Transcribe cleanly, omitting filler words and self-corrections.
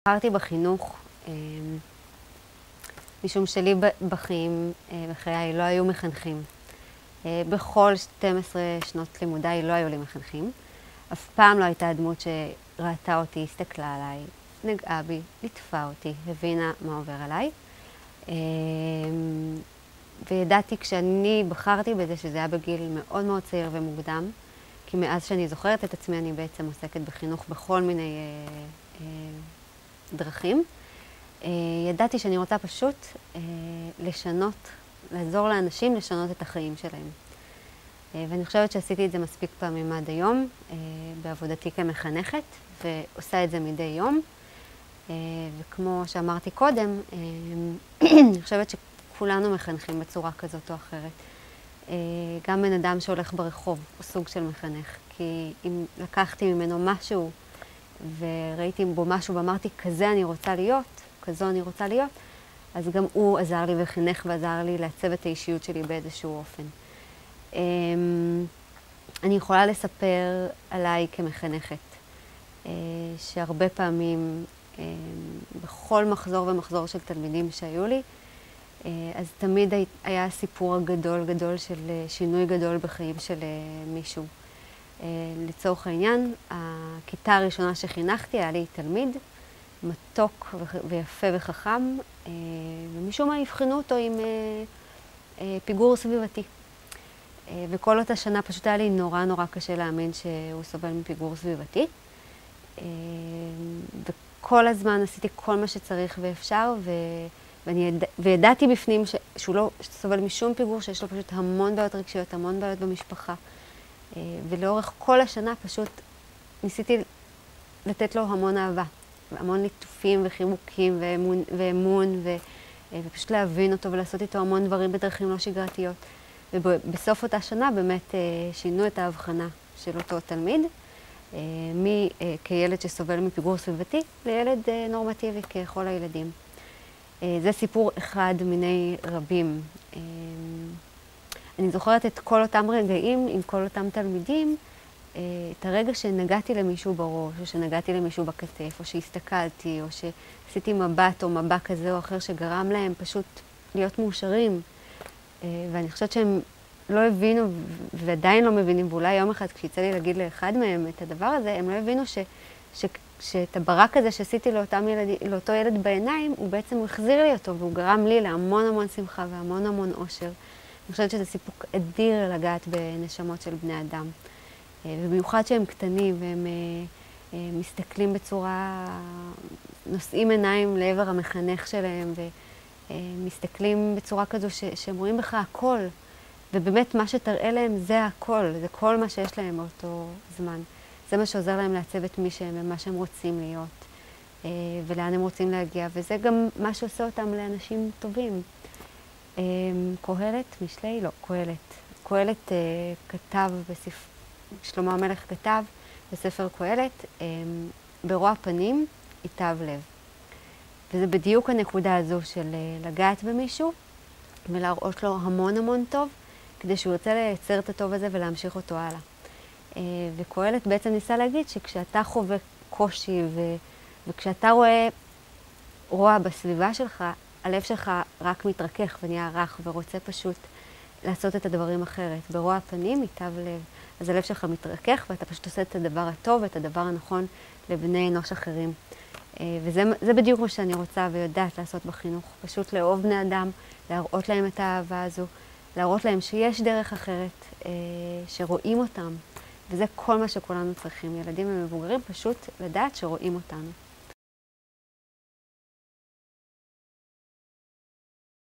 בחרתי בחינוך משום שלי בחיים, בחיי, לא היו מחנכים. בכל 12 שנות לימודיי לא היו לי מחנכים. אף פעם לא הייתה דמות שראתה אותי, הסתכלה עליי, נגעה בי, ליטפה אותי, הבינה מה עובר עליי. וידעתי כשאני בחרתי בזה שזה היה בגיל מאוד מאוד צעיר ומוקדם, כי מאז שאני זוכרת את עצמי אני בעצם עוסקת בחינוך בכל מיני דרכים. ידעתי שאני רוצה פשוט לשנות, לעזור לאנשים לשנות את החיים שלהם. ואני חושבת שעשיתי את זה מספיק פעמים עד היום, בעבודתי כמחנכת, ועושה את זה מדי יום. וכמו שאמרתי קודם, אני חושבת שכולנו מחנכים בצורה כזאת או אחרת. גם בן אדם שהולך ברחוב הוא סוג של מחנך, כי אם לקחתי ממנו משהו וראיתי בו משהו ואמרתי כזה אני רוצה להיות, כזו אני רוצה להיות, אז גם הוא עזר לי וחינך ועזר לי לעצב את האישיות שלי באיזשהו אופן. אני יכולה לספר עליי כמחנכת, שהרבה פעמים בכל מחזור ומחזור של תלמידים שהיו לי, אז תמיד היה סיפור גדול של שינוי גדול בחיים של מישהו. לצורך העניין, הכיתה הראשונה שחינכתי היה לי תלמיד מתוק ויפה וחכם, ומשום מה הבחינו אותו עם פיגור סביבתי. וכל אותה שנה פשוט היה לי נורא קשה להאמין שהוא סובל מפיגור סביבתי. וכל הזמן עשיתי כל מה שצריך ואפשר, וידעתי בפנים שהוא לא סובל משום פיגור, שיש לו פשוט המון בעיות רגשיות, המון בעיות במשפחה. ולאורך כל השנה פשוט ניסיתי לתת לו המון אהבה, המון ליטופים וחיבוקים ואמון, ופשוט להבין אותו ולעשות איתו המון דברים בדרכים לא שגרתיות. ובסוף אותה שנה באמת שינו את ההבחנה של אותו תלמיד, כילד שסובל מפיגור סביבתי לילד נורמטיבי ככל הילדים. זה סיפור אחד מיני רבים. אני זוכרת את כל אותם רגעים עם כל אותם תלמידים, את הרגע שנגעתי למישהו בראש, או שנגעתי למישהו בכתף, או שהסתכלתי, או שעשיתי מבט או מבע כזה או אחר שגרם להם פשוט להיות מאושרים. ואני חושבת שהם לא הבינו, ועדיין לא מבינים, ואולי יום אחד כשיצא לי להגיד לאחד מהם את הדבר הזה, הם לא הבינו שאת הברק הזה שעשיתי לאותו ילד בעיניים, הוא בעצם החזיר לי אותו, והוא גרם לי להמון שמחה והמון אושר. אני חושבת שזה סיפוק אדיר לגעת בנשמות של בני אדם. ובמיוחד שהם קטנים והם מסתכלים בצורה, נושאים עיניים לעבר המחנך שלהם ומסתכלים בצורה כזו שהם רואים בך הכל. ובאמת מה שתראה להם זה הכל, זה כל מה שיש להם באותו זמן. זה מה שעוזר להם לעצב את מי שהם ומה שהם רוצים להיות ולאן הם רוצים להגיע, וזה גם מה שעושה אותם לאנשים טובים. קהלת, משלי? לא, קהלת. קהלת כתב, שלמה המלך כתב בספר קהלת, ברוע פנים ייטב לב. וזה בדיוק הנקודה הזו של לגעת במישהו ולהראות לו המון טוב, כדי שהוא ירצה לייצר את הטוב הזה ולהמשיך אותו הלאה. וקהלת בעצם ניסה להגיד שכשאתה חווה קושי וכשאתה רואה רוע בסביבה שלך, הלב שלך רק מתרכך ונהיה רך ורוצה פשוט לעשות את הדברים אחרת. ברוע הפנים ייטב לב. אז הלב שלך מתרכך ואתה פשוט עושה את הדבר הטוב ואת הדבר הנכון לבני אנוש אחרים. וזה בדיוק מה שאני רוצה ויודעת לעשות בחינוך. פשוט לאהוב בני אדם, להראות להם את האהבה הזו, להראות להם שיש דרך אחרת, שרואים אותם. וזה כל מה שכולנו צריכים, ילדים ומבוגרים, פשוט לדעת שרואים אותנו.